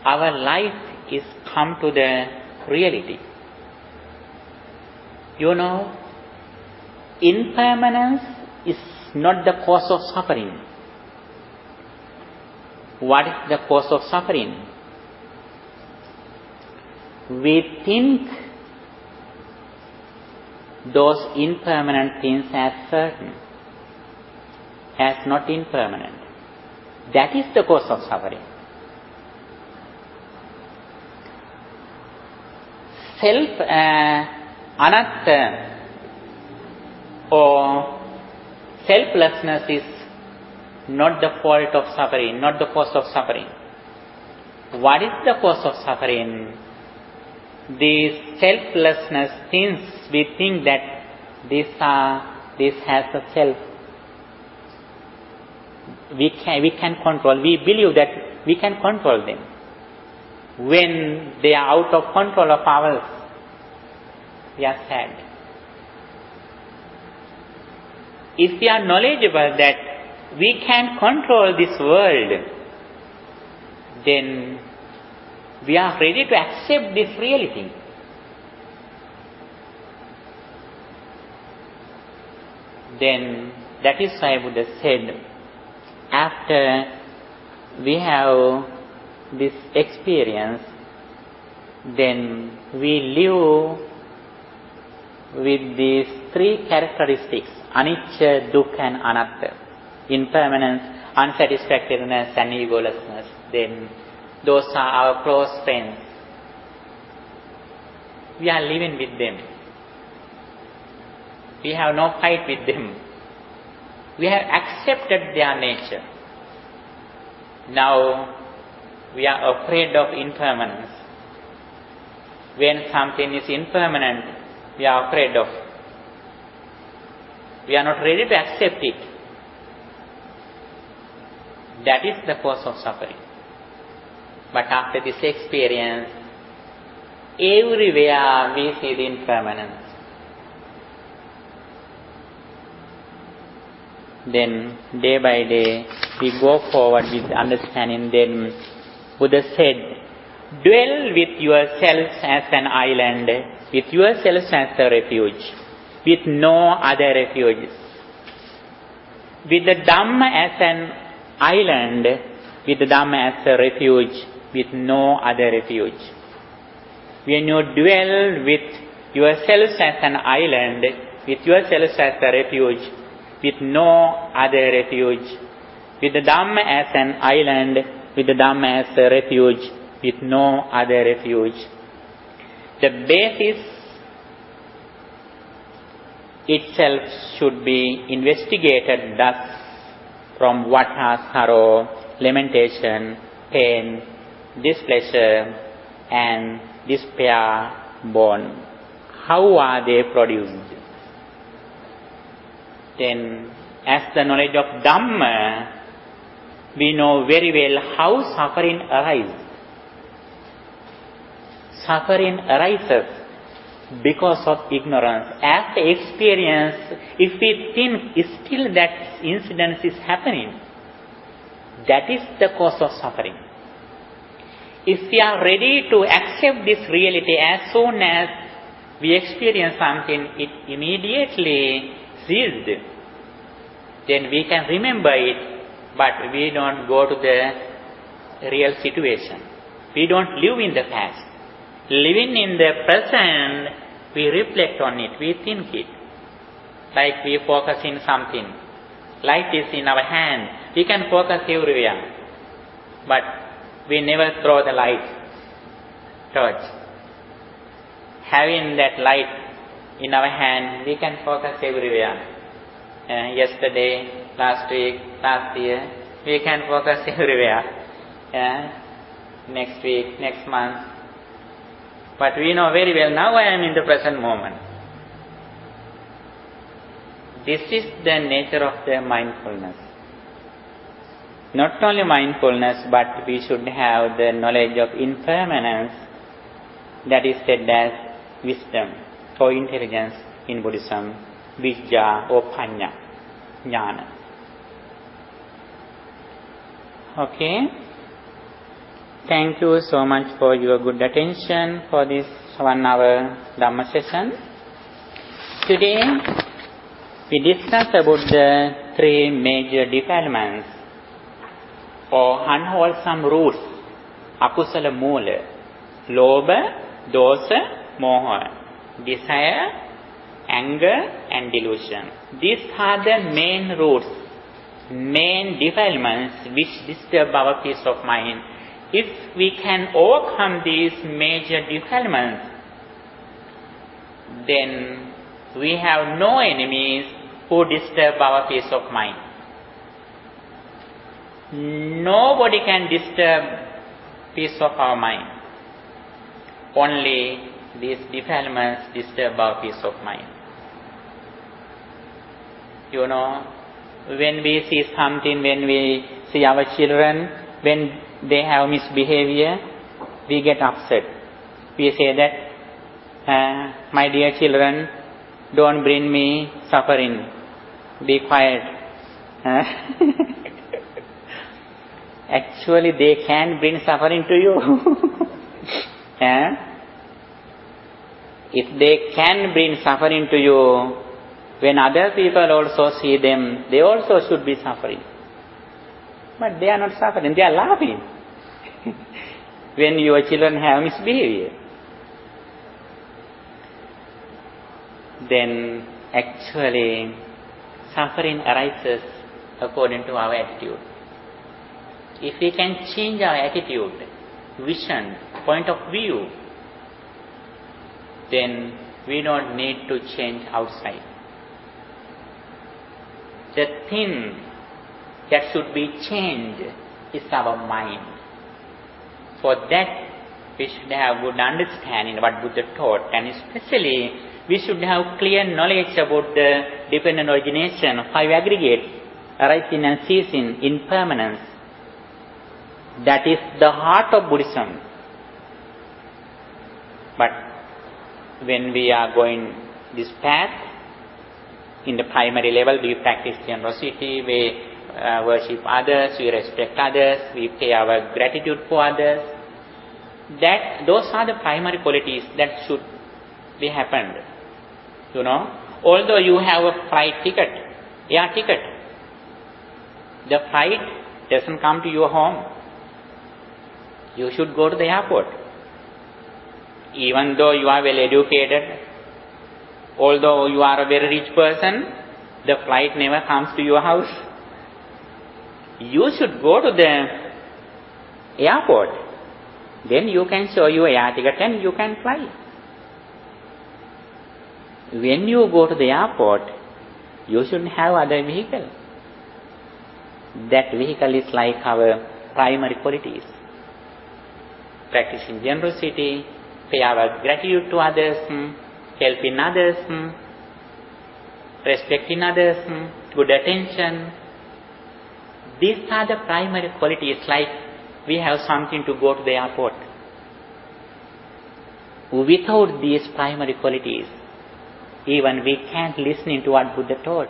our life is come to the reality. You know, impermanence is not the cause of suffering. What is the cause of suffering? We think those impermanent things as certain, as not impermanent. That is the cause of suffering. Anatta or selflessness is not the fault of suffering, not the cause of suffering. What is the cause of suffering? These selflessness things, we think that this has a self. We can control. We believe that we can control them. When they are out of control of ours, we are sad. If we are knowledgeable that we can control this world, then we are ready to accept this reality. Then that is why Buddha said, after we have this experience, then we live with these three characteristics: anicca, dukkha and anatta. Impermanence, unsatisfactoriness and egolessness. Then those are our close friends. We are living with them. We have no fight with them. We have accepted their nature. Now we are afraid of impermanence. When something is impermanent, we are afraid of. We are not ready to accept it. That is the cause of suffering. But after this experience, everywhere we see the impermanence. Then day by day we go forward with understanding. Then Buddha said, dwell with yourselves as an island, with yourselves as a refuge, with no other refuges. With the Dhamma as an island, with the Dhamma as a refuge, with no other refuge. When you dwell with yourselves as an island, with yourselves as a refuge, with no other refuge, with the Dhamma as an island, with the Dhamma as a refuge, with no other refuge. The basis itself should be investigated thus from what are sorrow, lamentation, pain, displeasure and despair born. How are they produced? Then as the knowledge of Dhamma, we know very well how suffering arises. Suffering arises because of ignorance. After experience, if we think still that incident is happening, that is the cause of suffering. If we are ready to accept this reality, as soon as we experience something, it immediately ceased, then we can remember it, but we don't go to the real situation. We don't live in the past. Living in the present, we reflect on it, we think it. Like we focus in something. Light is in our hand. We can focus everywhere. But we never throw the light, torch. Having that light in our hand, we can focus everywhere. Yesterday, last week, last year, we can focus everywhere. Next week, next month. But we know very well, now I am in the present moment. This is the nature of the mindfulness. Not only mindfulness, but we should have the knowledge of impermanence, that is said as wisdom or intelligence in Buddhism, vijja or panya, jnana. Okay? Thank you so much for your good attention for this 1 hour Dhamma session. Today, we discuss about the 3 major defilements or unwholesome roots, akusala moola, lobha, dosa, moha, desire, anger and delusion. These are the main roots, main defilements which disturb our peace of mind. If we can overcome these major defilements, then we have no enemies who disturb our peace of mind. Nobody can disturb peace of our mind. Only these defilements disturb our peace of mind. You know, when we see something, when we see our children, when they have misbehavior, we get upset. We say that, my dear children, don't bring me suffering. Be quiet. Actually, they can bring suffering to you. If they can bring suffering to you, When other people also see them, they also should be suffering. But they are not suffering, they are laughing. When your children have misbehavior, then actually suffering arises according to our attitude. If we can change our attitude, vision, point of view, then we don't need to change outside. The thing that should be changed is our mind. For that, we should have good understanding what Buddha taught, and especially we should have clear knowledge about the dependent origination, five aggregates, arising and ceasing, impermanence. That is the heart of Buddhism. But when we are going this path, in the primary level, we practice generosity, we worship others, we respect others, we pay our gratitude for others. Those are the primary qualities that should be happened. You know, although you have a flight ticket, air ticket, the flight doesn't come to your home. You should go to the airport. Even though you are well educated, although you are a very rich person, the flight never comes to your house. You should go to the airport. Then you can show your air ticket and you can fly. When you go to the airport, you should have other vehicle. That vehicle is like our primary qualities. Practicing generosity, pay our gratitude to others, helping others, respecting others, good attention. These are the primary qualities, like we have something to go to the airport. Without these primary qualities, even we can't listen to what Buddha taught.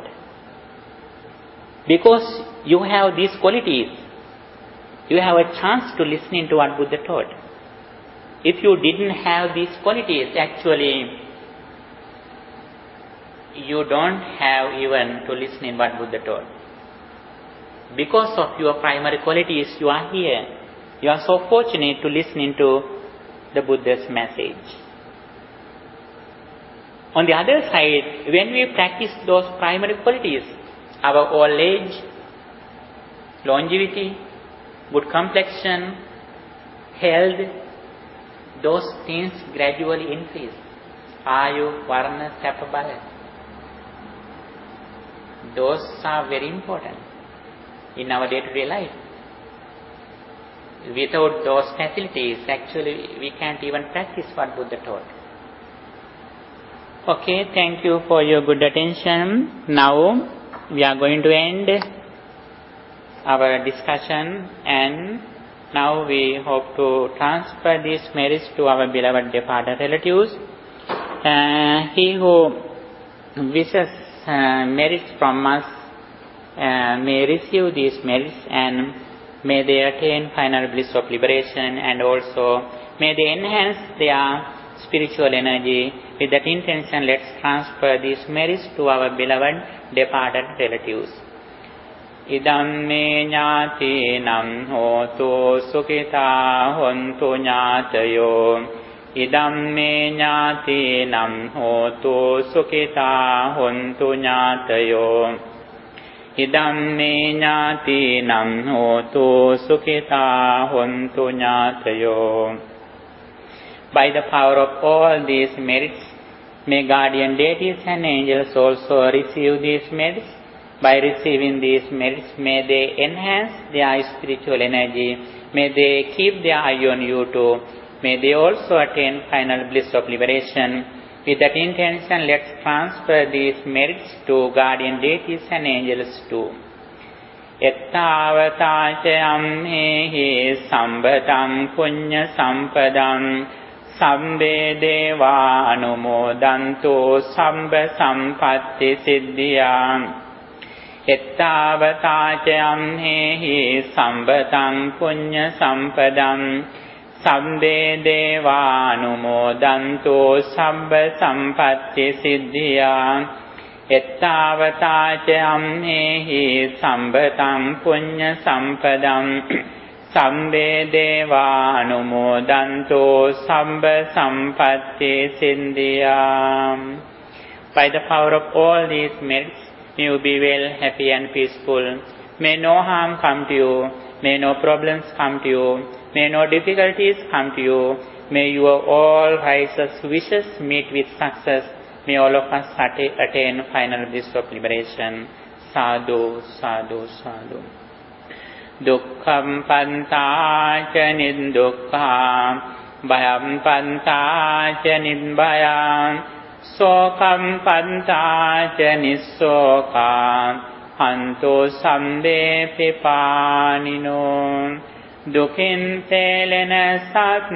Because you have these qualities, you have a chance to listen to what Buddha taught. If you didn't have these qualities, actually, you don't have even to listen in what Buddha taught. Because of your primary qualities, you are here. You are so fortunate to listen to the Buddha's message. On the other side, when we practice those primary qualities, our old age, longevity, good complexion, health, those things gradually increase. Ayu, varna, sapa, bala. Those are very important in our day-to-day life. Without those facilities, actually, we can't even practice what Buddha taught. Okay, thank you for your good attention. Now, we are going to end our discussion, and now we hope to transfer this merits to our beloved departed relatives. He who wishes merits from us may receive these merits, and may they attain final bliss of liberation, and also may they enhance their spiritual energy. With that intention, let's transfer these merits to our beloved departed relatives. Idam me ñātīnam hotu sukhitā hontu ñātayo. Idam me ñātīnam hotu sukhitā hontu ñātayo. Idam me ñātīnam hotu sukhitā hontu ñātayo. By the power of all these merits, may guardian deities and angels also receive these merits. By receiving these merits, may they enhance their spiritual energy. May they keep their eye on you too. May they also attain final bliss of liberation. With that intention, let's transfer these merits to guardian deities and angels too. Ettavatācayam hehi sambhatam punya sampadam Sambe deva anumodanto samba sampatti siddhiyam. Ettavatācayam hehi sambatam punya sampadam. Sambe deva anumodanto samba sampatti siddhiyam. එත්තාවතාච අම්හෙහි සම්බතං පුඤ්ඤ සම්පදං සම්බේ දේවානුමෝදන්තෝ සම්බ සම්පත්ති සින්දියා. By the power of all these merits, may you be well, happy and peaceful. May no harm come to you. May no problems come to you. May no difficulties come to you. May your all righteous wishes meet with success. May all of us attain final bliss of liberation. Sadhu, sadhu, sadhu. Dukkham pantāca niddukkhaṃ bhayam pantāca nidbhayam sokam pantāca nissokam hanto sambe pipānino. Dukin telena sat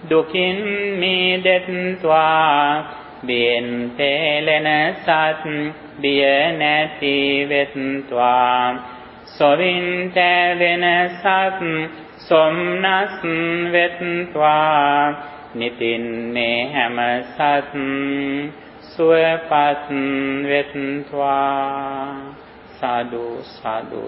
dukin midettvā bien telena sat biya nati vettvā sovin tevena sat somnas vettvā nitinne hama sat suvapat vettvā. Sadhu, sadhu.